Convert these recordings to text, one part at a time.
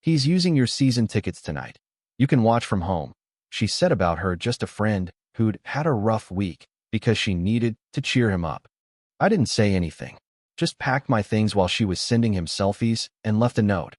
He's using your season tickets tonight. You can watch from home. She said about her just a friend who'd had a rough week because she needed to cheer him up. I didn't say anything. Just packed my things while she was sending him selfies and left a note.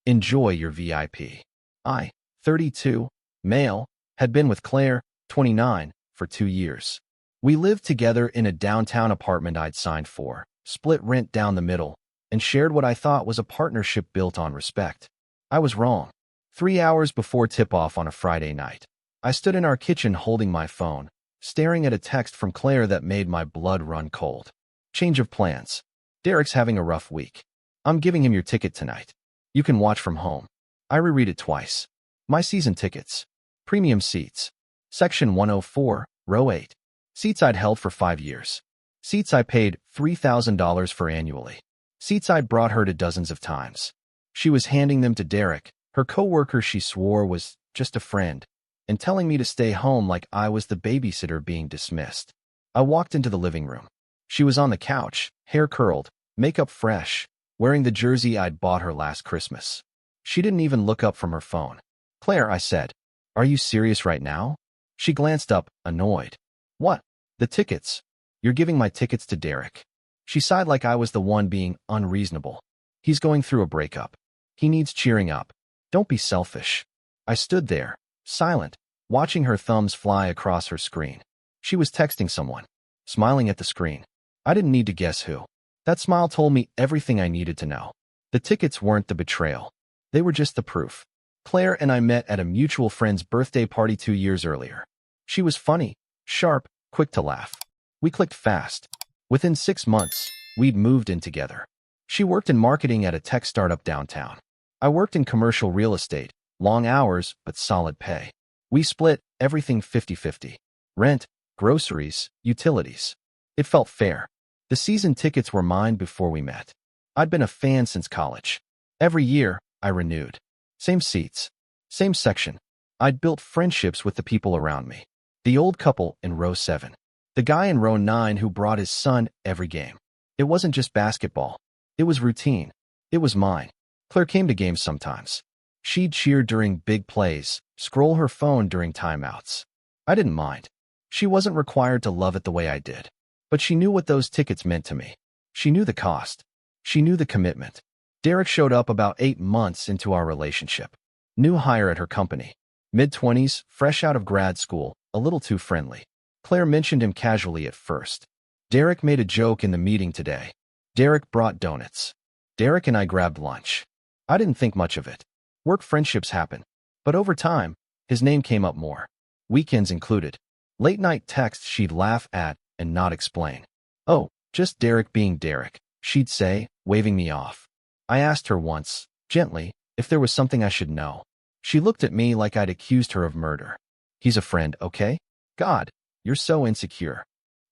Enjoy your VIP. I, 32, male, had been with Claire, 29, for 2 years. We lived together in a downtown apartment I'd signed for, split rent down the middle, and shared what I thought was a partnership built on respect. I was wrong. 3 hours before tip-off on a Friday night, I stood in our kitchen holding my phone, staring at a text from Claire that made my blood run cold. Change of plans. Derek's having a rough week. I'm giving him your ticket tonight. You can watch from home. I reread it twice. My season tickets. Premium seats. Section 104, row 8. Seats I'd held for 5 years. Seats I paid $3,000 for annually. Seats I'd brought her to dozens of times. She was handing them to Derek, her coworker she swore was just a friend, and telling me to stay home like I was the babysitter being dismissed. I walked into the living room. She was on the couch, hair curled, makeup fresh, wearing the jersey I'd bought her last Christmas. She didn't even look up from her phone. Claire, I said, are you serious right now? She glanced up, annoyed. What? The tickets. You're giving my tickets to Derek. She sighed like I was the one being unreasonable. He's going through a breakup. He needs cheering up. Don't be selfish. I stood there, silent, watching her thumbs fly across her screen. She was texting someone, smiling at the screen. I didn't need to guess who. That smile told me everything I needed to know. The tickets weren't the betrayal. They were just the proof. Claire and I met at a mutual friend's birthday party 2 years earlier. She was funny, sharp, quick to laugh. We clicked fast. Within 6 months, we'd moved in together. She worked in marketing at a tech startup downtown. I worked in commercial real estate, long hours, but solid pay. We split everything 50-50. Rent, groceries, utilities. It felt fair. The season tickets were mine before we met. I'd been a fan since college. Every year, I renewed. Same seats. Same section. I'd built friendships with the people around me. The old couple in row 7. The guy in row 9 who brought his son every game. It wasn't just basketball. It was routine. It was mine. Claire came to games sometimes. She'd cheer during big plays, scroll her phone during timeouts. I didn't mind. She wasn't required to love it the way I did. But she knew what those tickets meant to me. She knew the cost. She knew the commitment. Derek showed up about 8 months into our relationship. New hire at her company. Mid-20s, fresh out of grad school, a little too friendly. Claire mentioned him casually at first. Derek made a joke in the meeting today. Derek brought donuts. Derek and I grabbed lunch. I didn't think much of it. Work friendships happen. But over time, his name came up more. Weekends included. Late-night texts she'd laugh at and not explain. Oh, just Derek being Derek, she'd say, waving me off. I asked her once, gently, if there was something I should know. She looked at me like I'd accused her of murder. He's a friend, okay? God, you're so insecure.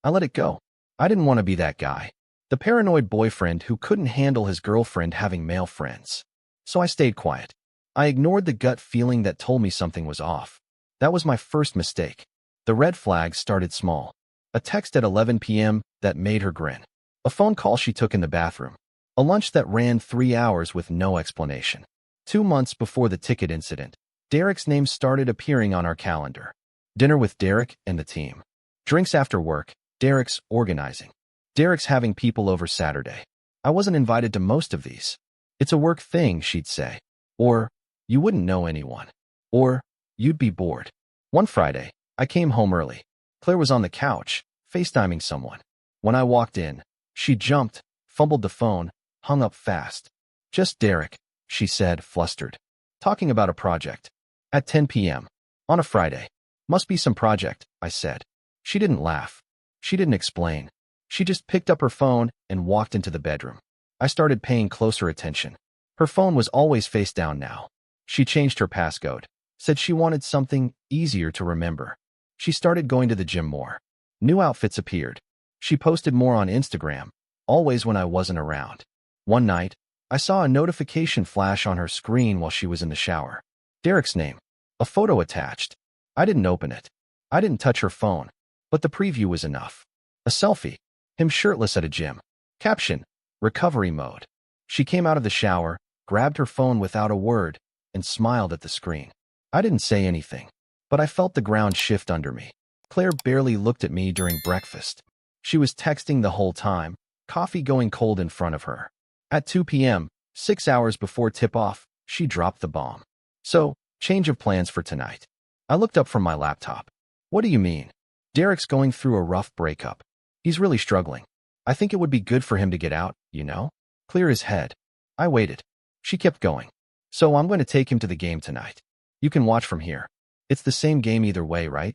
I let it go. I didn't want to be that guy. The paranoid boyfriend who couldn't handle his girlfriend having male friends. So I stayed quiet. I ignored the gut feeling that told me something was off. That was my first mistake. The red flags started small. A text at 11 p.m. that made her grin. A phone call she took in the bathroom. A lunch that ran 3 hours with no explanation. 2 months before the ticket incident, Derek's name started appearing on our calendar. Dinner with Derek and the team. Drinks after work, Derek's organizing. Derek's having people over Saturday. I wasn't invited to most of these. It's a work thing, she'd say. Or, you wouldn't know anyone. Or, you'd be bored. One Friday, I came home early. Claire was on the couch, FaceTiming someone. When I walked in, she jumped, fumbled the phone, hung up fast. Just Derek, she said, flustered. Talking about a project. At 10 p.m. On a Friday. Must be some project, I said. She didn't laugh. She didn't explain. She just picked up her phone and walked into the bedroom. I started paying closer attention. Her phone was always face down now. She changed her passcode. Said she wanted something easier to remember. She started going to the gym more. New outfits appeared. She posted more on Instagram, always when I wasn't around. One night, I saw a notification flash on her screen while she was in the shower. Derek's name. A photo attached. I didn't open it. I didn't touch her phone, but the preview was enough. A selfie. Him shirtless at a gym. Caption. Recovery mode. She came out of the shower, grabbed her phone without a word, and smiled at the screen. I didn't say anything, but I felt the ground shift under me. Claire barely looked at me during breakfast. She was texting the whole time, coffee going cold in front of her. At 2 p.m., 6 hours before tip-off, she dropped the bomb. So, change of plans for tonight. I looked up from my laptop. What do you mean? Derek's going through a rough breakup. He's really struggling. I think it would be good for him to get out, you know? Clear his head. I waited. She kept going. So I'm going to take him to the game tonight. You can watch from here. It's the same game either way, right?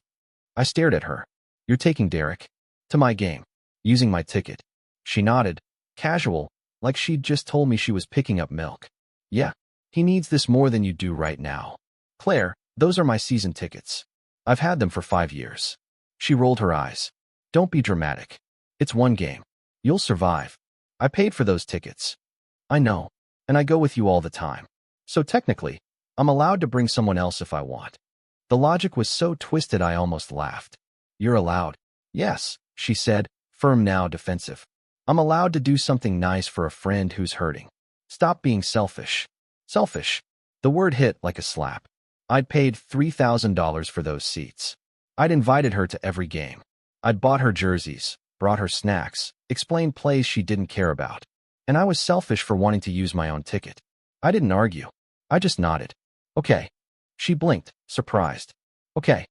I stared at her. You're taking Derek to my game, using my ticket. She nodded, casual, like she'd just told me she was picking up milk. Yeah, he needs this more than you do right now. Claire, those are my season tickets. I've had them for 5 years. She rolled her eyes. Don't be dramatic. It's one game. You'll survive. I paid for those tickets. I know, and I go with you all the time. So technically, I'm allowed to bring someone else if I want. The logic was so twisted I almost laughed. You're allowed. Yes, she said, firm now defensive. I'm allowed to do something nice for a friend who's hurting. Stop being selfish. Selfish. The word hit like a slap. I'd paid $3,000 for those seats. I'd invited her to every game. I'd bought her jerseys, brought her snacks, explained plays she didn't care about. And I was selfish for wanting to use my own ticket. I didn't argue. I just nodded. Okay. She blinked, surprised. Okay.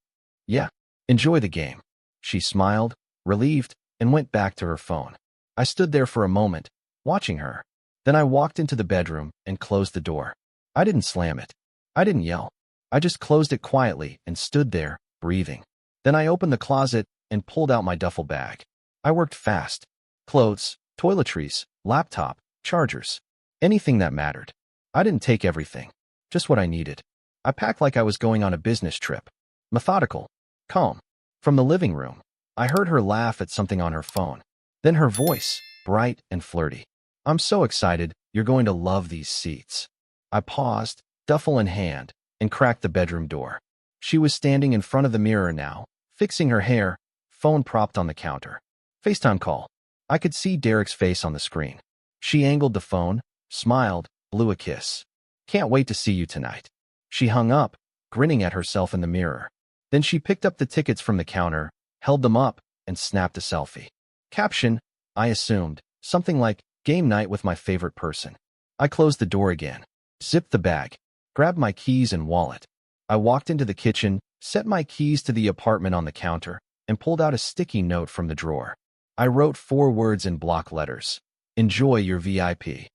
Yeah. Enjoy the game. She smiled, relieved, and went back to her phone. I stood there for a moment, watching her. Then I walked into the bedroom and closed the door. I didn't slam it. I didn't yell. I just closed it quietly and stood there, breathing. Then I opened the closet and pulled out my duffel bag. I worked fast. Clothes, toiletries, laptop, chargers. Anything that mattered. I didn't take everything. Just what I needed. I packed like I was going on a business trip. Methodical. Calm. From the living room, I heard her laugh at something on her phone. Then her voice, bright and flirty. I'm so excited, you're going to love these seats. I paused, duffel in hand, and cracked the bedroom door. She was standing in front of the mirror now, fixing her hair, phone propped on the counter. FaceTime call. I could see Derek's face on the screen. She angled the phone, smiled, blew a kiss. Can't wait to see you tonight. She hung up, grinning at herself in the mirror. Then she picked up the tickets from the counter, held them up, and snapped a selfie. Caption, I assumed, something like, game night with my favorite person. I closed the door again, zipped the bag, grabbed my keys and wallet. I walked into the kitchen, set my keys to the apartment on the counter, and pulled out a sticky note from the drawer. I wrote 4 words in block letters. Enjoy your VIP.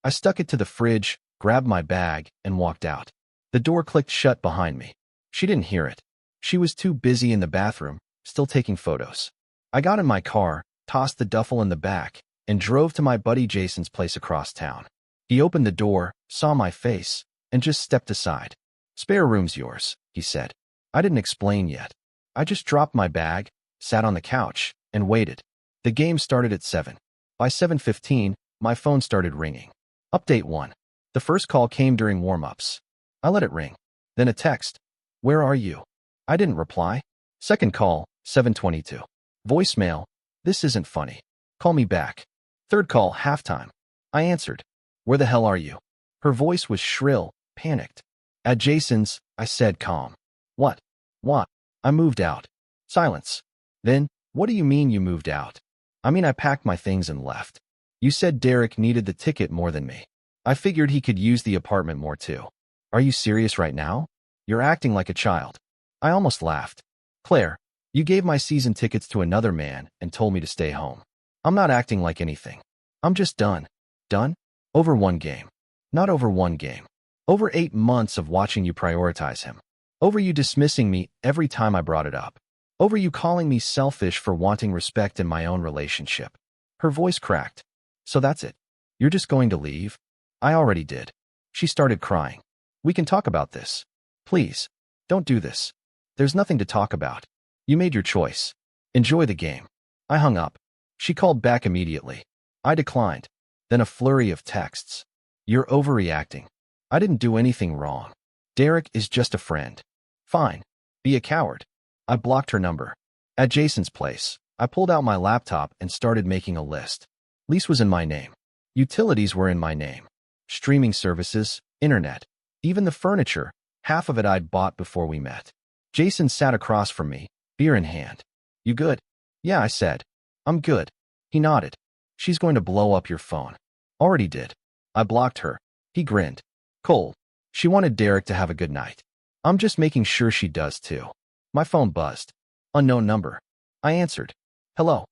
I stuck it to the fridge, grabbed my bag, and walked out. The door clicked shut behind me. She didn't hear it. She was too busy in the bathroom, still taking photos. I got in my car, tossed the duffel in the back, and drove to my buddy Jason's place across town. He opened the door, saw my face, and just stepped aside. Spare room's yours, he said. I didn't explain yet. I just dropped my bag, sat on the couch, and waited. The game started at 7. By 7:15, my phone started ringing. Update 1. The first call came during warm-ups. I let it ring. Then a text. Where are you? I didn't reply. Second call, 7:22. Voicemail. This isn't funny. Call me back. Third call, halftime. I answered. Where the hell are you? Her voice was shrill, panicked. At Jason's, I said calm. What? What? I moved out. Silence. Then, what do you mean you moved out? I mean I packed my things and left. You said Derek needed the ticket more than me. I figured he could use the apartment more too. Are you serious right now? You're acting like a child. I almost laughed. Claire, you gave my season tickets to another man and told me to stay home. I'm not acting like anything. I'm just done. Done? Over one game. Not over one game. Over 8 months of watching you prioritize him. Over you dismissing me every time I brought it up. Over you calling me selfish for wanting respect in my own relationship. Her voice cracked. So that's it. You're just going to leave? I already did. She started crying. We can talk about this. Please. Don't do this. There's nothing to talk about. You made your choice. Enjoy the game. I hung up. She called back immediately. I declined. Then a flurry of texts. You're overreacting. I didn't do anything wrong. Derek is just a friend. Fine. Be a coward. I blocked her number. At Jason's place, I pulled out my laptop and started making a list. Lease was in my name. Utilities were in my name. Streaming services, internet, Even the furniture, half of it I'd bought before we met. Jason sat across from me, beer in hand. You good? Yeah, I said. I'm good. He nodded. She's going to blow up your phone. Already did. I blocked her. He grinned. Cold. She wanted Derek to have a good night. I'm just making sure she does too. My phone buzzed. Unknown number. I answered. Hello.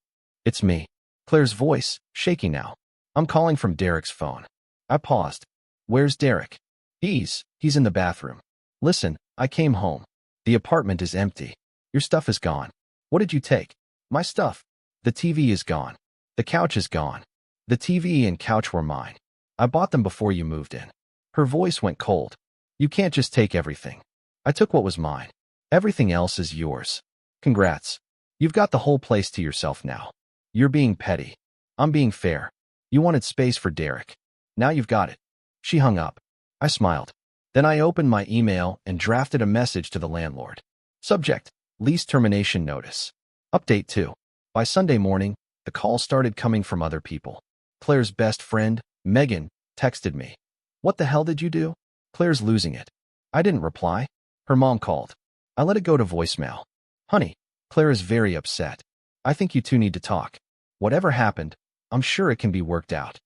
It's me. Claire's voice, shaky now. I'm calling from Derek's phone. I paused. Where's Derek? He's in the bathroom. Listen, I came home. The apartment is empty. Your stuff is gone. What did you take? My stuff. The TV is gone. The couch is gone. The TV and couch were mine. I bought them before you moved in. Her voice went cold. You can't just take everything. I took what was mine. Everything else is yours. Congrats. You've got the whole place to yourself now. You're being petty. I'm being fair. You wanted space for Derek. Now you've got it. She hung up. I smiled. Then I opened my email and drafted a message to the landlord. Subject: lease termination notice. Update 2. By Sunday morning, the calls started coming from other people. Claire's best friend, Megan, texted me. What the hell did you do? Claire's losing it. I didn't reply. Her mom called. I let it go to voicemail. Honey, Claire is very upset. I think you two need to talk. Whatever happened, I'm sure it can be worked out.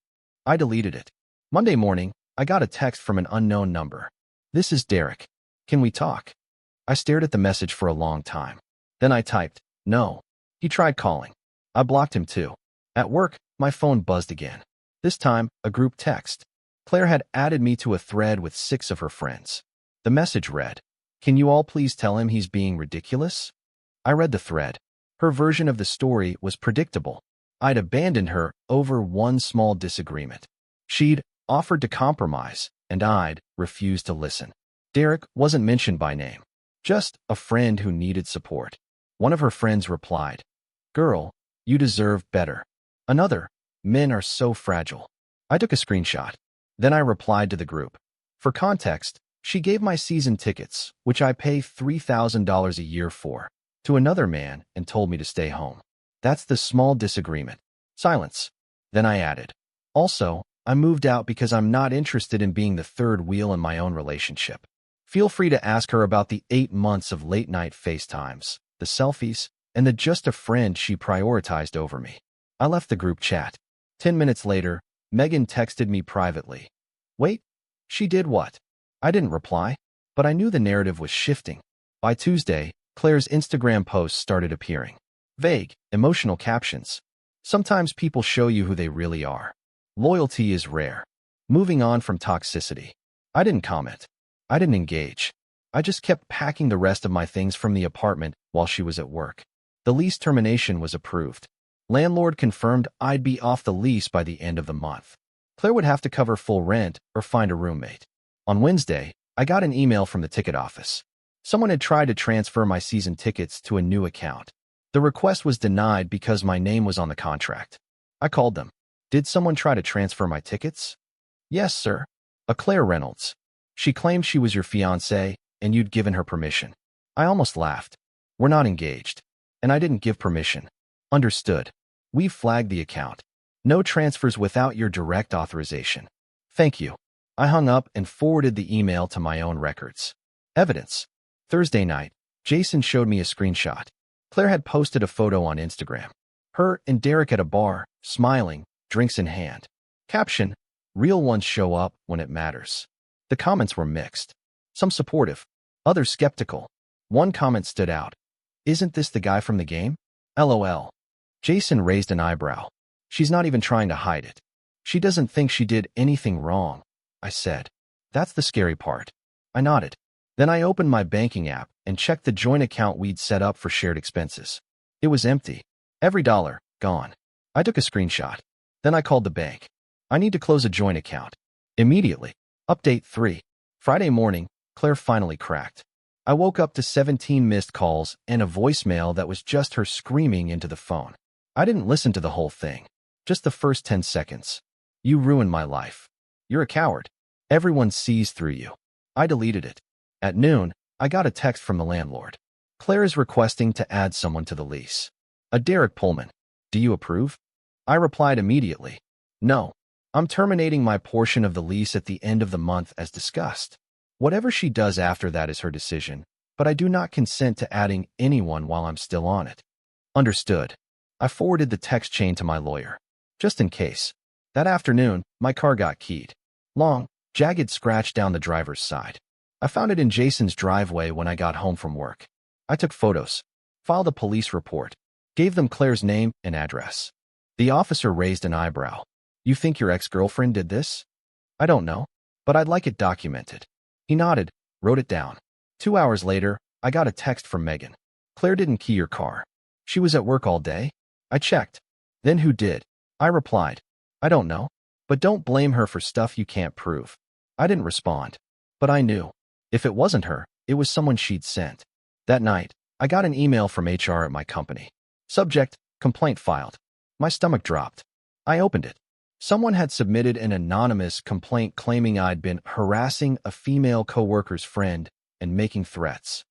I deleted it. Monday morning, I got a text from an unknown number. This is Derek. Can we talk? I stared at the message for a long time. Then I typed, no. He tried calling. I blocked him too. At work, my phone buzzed again. This time, a group text. Claire had added me to a thread with 6 of her friends. The message read, can you all please tell him he's being ridiculous? I read the thread. Her version of the story was predictable. I'd abandoned her over one small disagreement. She'd offered to compromise, and I'd refused to listen. Derek wasn't mentioned by name. Just a friend who needed support. One of her friends replied, girl, you deserve better. Another, men are so fragile. I took a screenshot. Then I replied to the group. For context, she gave my season tickets, which I pay $3,000 a year for, to another man and told me to stay home. That's the small disagreement. Silence. Then I added, also, I moved out because I'm not interested in being the third wheel in my own relationship. Feel free to ask her about the 8 months of late-night FaceTimes, the selfies, and the just a friend she prioritized over me. I left the group chat. 10 minutes later, Megan texted me privately. Wait, she did what? I didn't reply, but I knew the narrative was shifting. By Tuesday, Claire's Instagram posts started appearing. Vague, emotional captions. Sometimes people show you who they really are. Loyalty is rare. Moving on from toxicity. I didn't comment. I didn't engage. I just kept packing the rest of my things from the apartment while she was at work. The lease termination was approved. Landlord confirmed I'd be off the lease by the end of the month. Claire would have to cover full rent or find a roommate. On Wednesday, I got an email from the ticket office. Someone had tried to transfer my season tickets to a new account. The request was denied because my name was on the contract. I called them. Did someone try to transfer my tickets? Yes, sir. A Claire Reynolds. She claimed she was your fiancé and you'd given her permission. I almost laughed. We're not engaged. And I didn't give permission. Understood. We've flagged the account. No transfers without your direct authorization. Thank you. I hung up and forwarded the email to my own records. Evidence. Thursday night, Jason showed me a screenshot. Claire had posted a photo on Instagram. Her and Derek at a bar, smiling, drinks in hand. Caption, real ones show up when it matters. The comments were mixed. Some supportive, others skeptical. One comment stood out. Isn't this the guy from the game? LOL. Jason raised an eyebrow. She's not even trying to hide it. She doesn't think she did anything wrong, I said. That's the scary part. I nodded. Then I opened my banking app and checked the joint account we'd set up for shared expenses. It was empty. Every dollar, gone. I took a screenshot. Then I called the bank. I need to close a joint account. Immediately. Update 3. Friday morning, Claire finally cracked. I woke up to 17 missed calls and a voicemail that was just her screaming into the phone. I didn't listen to the whole thing. Just the first 10 seconds. You ruined my life. You're a coward. Everyone sees through you. I deleted it. At noon, I got a text from the landlord. Claire is requesting to add someone to the lease. A Derek Pullman. Do you approve? I replied immediately. No. I'm terminating my portion of the lease at the end of the month as discussed. Whatever she does after that is her decision, but I do not consent to adding anyone while I'm still on it. Understood. I forwarded the text chain to my lawyer. Just in case. That afternoon, my car got keyed. Long, jagged scratch down the driver's side. I found it in Jason's driveway when I got home from work. I took photos, filed a police report, gave them Claire's name and address. The officer raised an eyebrow. You think your ex-girlfriend did this? I don't know, but I'd like it documented. He nodded, wrote it down. 2 hours later, I got a text from Megan. Claire didn't key your car. She was at work all day? I checked. Then who did? I replied. I don't know, but don't blame her for stuff you can't prove. I didn't respond, but I knew. If it wasn't her, it was someone she'd sent. That night, I got an email from HR at my company. Subject, complaint filed. My stomach dropped. I opened it. Someone had submitted an anonymous complaint claiming I'd been harassing a female coworker's friend and making threats.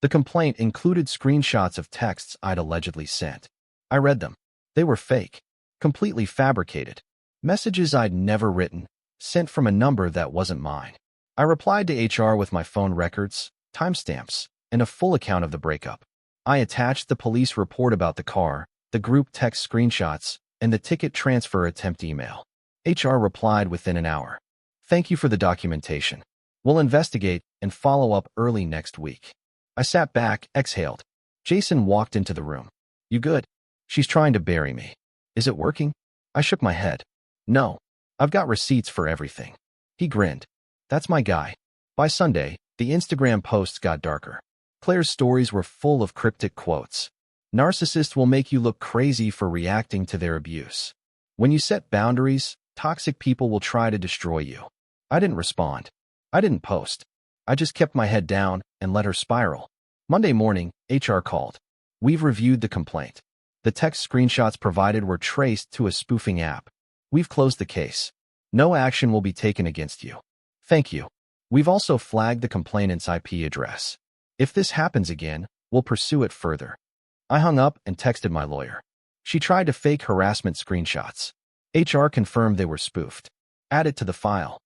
The complaint included screenshots of texts I'd allegedly sent. I read them. They were fake, completely fabricated. Messages I'd never written, sent from a number that wasn't mine. I replied to HR with my phone records, timestamps, and a full account of the breakup. I attached the police report about the car, the group text screenshots, and the ticket transfer attempt email. HR replied within an hour. Thank you for the documentation. We'll investigate and follow up early next week. I sat back, exhaled. Jason walked into the room. You good? She's trying to bury me. Is it working? I shook my head. No. I've got receipts for everything. He grinned. That's my guy. By Sunday, the Instagram posts got darker. Claire's stories were full of cryptic quotes. Narcissists will make you look crazy for reacting to their abuse. When you set boundaries, toxic people will try to destroy you. I didn't respond. I didn't post. I just kept my head down and let her spiral. Monday morning, HR called. We've reviewed the complaint. The text screenshots provided were traced to a spoofing app. We've closed the case. No action will be taken against you. Thank you. We've also flagged the complainant's IP address. If this happens again, we'll pursue it further. I hung up and texted my lawyer. She tried to fake harassment screenshots. HR confirmed they were spoofed. Add it to the file.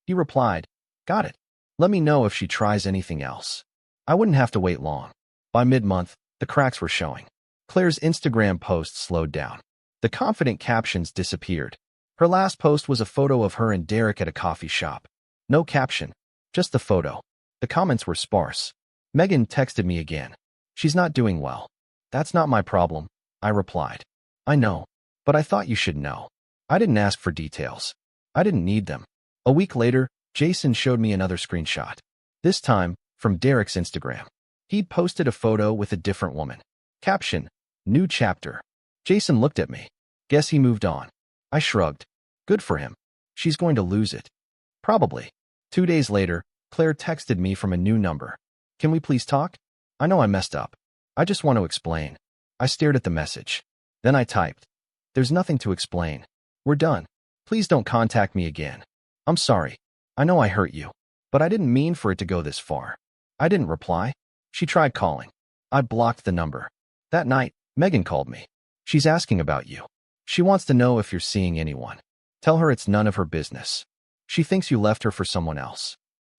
He replied, got it. Let me know if she tries anything else. I wouldn't have to wait long. By mid-month, the cracks were showing. Claire's Instagram posts slowed down. The confident captions disappeared. Her last post was a photo of her and Derek at a coffee shop. No caption, just the photo. The comments were sparse. Megan texted me again. She's not doing well. That's not my problem, I replied. I know, but I thought you should know. I didn't ask for details. I didn't need them. A week later, Jason showed me another screenshot. This time, from Derek's Instagram. He'd posted a photo with a different woman. Caption, new chapter. Jason looked at me. Guess he moved on. I shrugged. Good for him. She's going to lose it. Probably. 2 days later, Claire texted me from a new number. Can we please talk? I know I messed up. I just want to explain. I stared at the message. Then I typed. There's nothing to explain. We're done. Please don't contact me again. I'm sorry. I know I hurt you, but I didn't mean for it to go this far. I didn't reply. She tried calling. I blocked the number. That night, Megan called me. She's asking about you. She wants to know if you're seeing anyone. Tell her it's none of her business. She thinks you left her for someone else.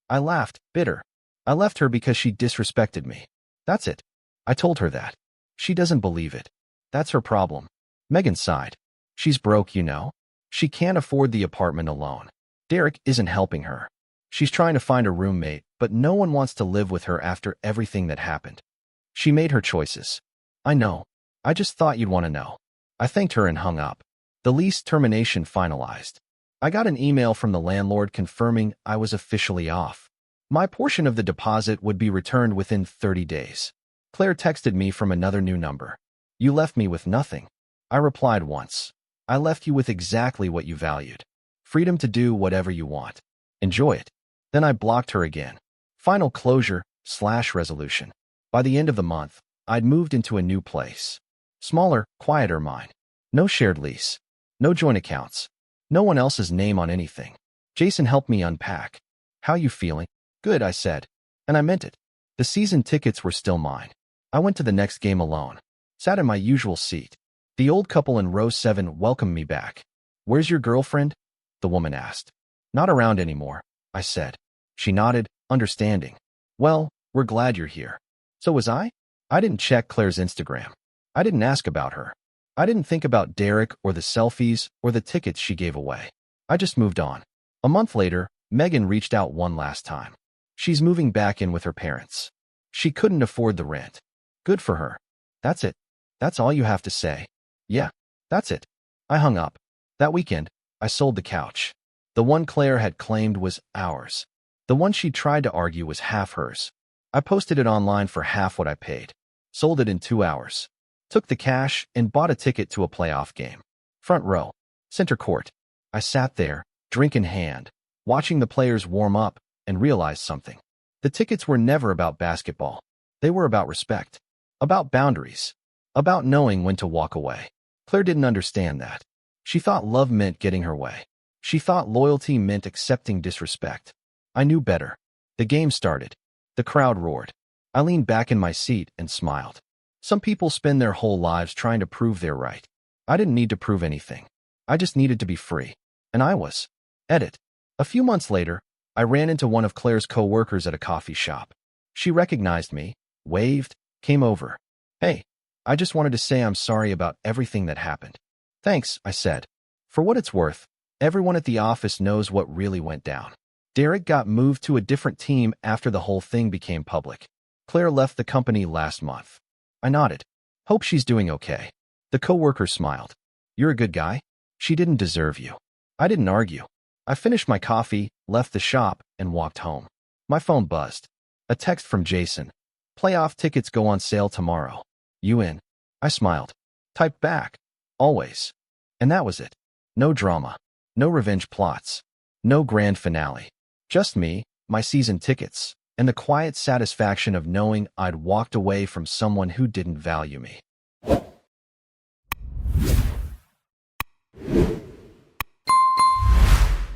I laughed, bitter. I left her because she disrespected me. That's it. I told her that. She doesn't believe it. That's her problem. Megan sighed. She's broke, you know. She can't afford the apartment alone. Derek isn't helping her. She's trying to find a roommate, but no one wants to live with her after everything that happened. She made her choices. I know. I just thought you'd want to know. I thanked her and hung up. The lease termination finalized. I got an email from the landlord confirming I was officially off. My portion of the deposit would be returned within 30 days. Claire texted me from another new number. You left me with nothing. I replied once. I left you with exactly what you valued. Freedom to do whatever you want. Enjoy it. Then I blocked her again. Final closure/resolution. By the end of the month, I'd moved into a new place. Smaller, quieter mine. No shared lease. No joint accounts. No one else's name on anything. Jason helped me unpack. How you feeling? Good, I said. And I meant it. The season tickets were still mine. I went to the next game alone. Sat in my usual seat. The old couple in row 7 welcomed me back. Where's your girlfriend? The woman asked. Not around anymore, I said. She nodded, understanding. Well, we're glad you're here. So was I? I didn't check Claire's Instagram. I didn't ask about her. I didn't think about Derek or the selfies or the tickets she gave away. I just moved on. A month later, Megan reached out one last time. She's moving back in with her parents. She couldn't afford the rent. Good for her. That's it. That's all you have to say. Yeah, that's it. I hung up. That weekend, I sold the couch. The one Claire had claimed was ours. The one she tried to argue was half hers. I posted it online for half what I paid. Sold it in 2 hours. Took the cash and bought a ticket to a playoff game. Front row. Center court. I sat there, drink in hand, watching the players warm up, and realized something. The tickets were never about basketball. They were about respect. About boundaries. About knowing when to walk away. Claire didn't understand that. She thought love meant getting her way. She thought loyalty meant accepting disrespect. I knew better. The game started. The crowd roared. I leaned back in my seat and smiled. Some people spend their whole lives trying to prove they're right. I didn't need to prove anything. I just needed to be free. And I was. Edit. A few months later, I ran into one of Claire's co-workers at a coffee shop. She recognized me, waved, came over. Hey, I just wanted to say I'm sorry about everything that happened. Thanks, I said. For what it's worth, everyone at the office knows what really went down. Derek got moved to a different team after the whole thing became public. Claire left the company last month. I nodded. Hope she's doing okay. The coworker smiled. You're a good guy. She didn't deserve you. I didn't argue. I finished my coffee, left the shop, and walked home. My phone buzzed. A text from Jason. Playoff tickets go on sale tomorrow. You in? I smiled. Typed back. Always. And that was it. No drama. No revenge plots. No grand finale. Just me, my season tickets, and the quiet satisfaction of knowing I'd walked away from someone who didn't value me.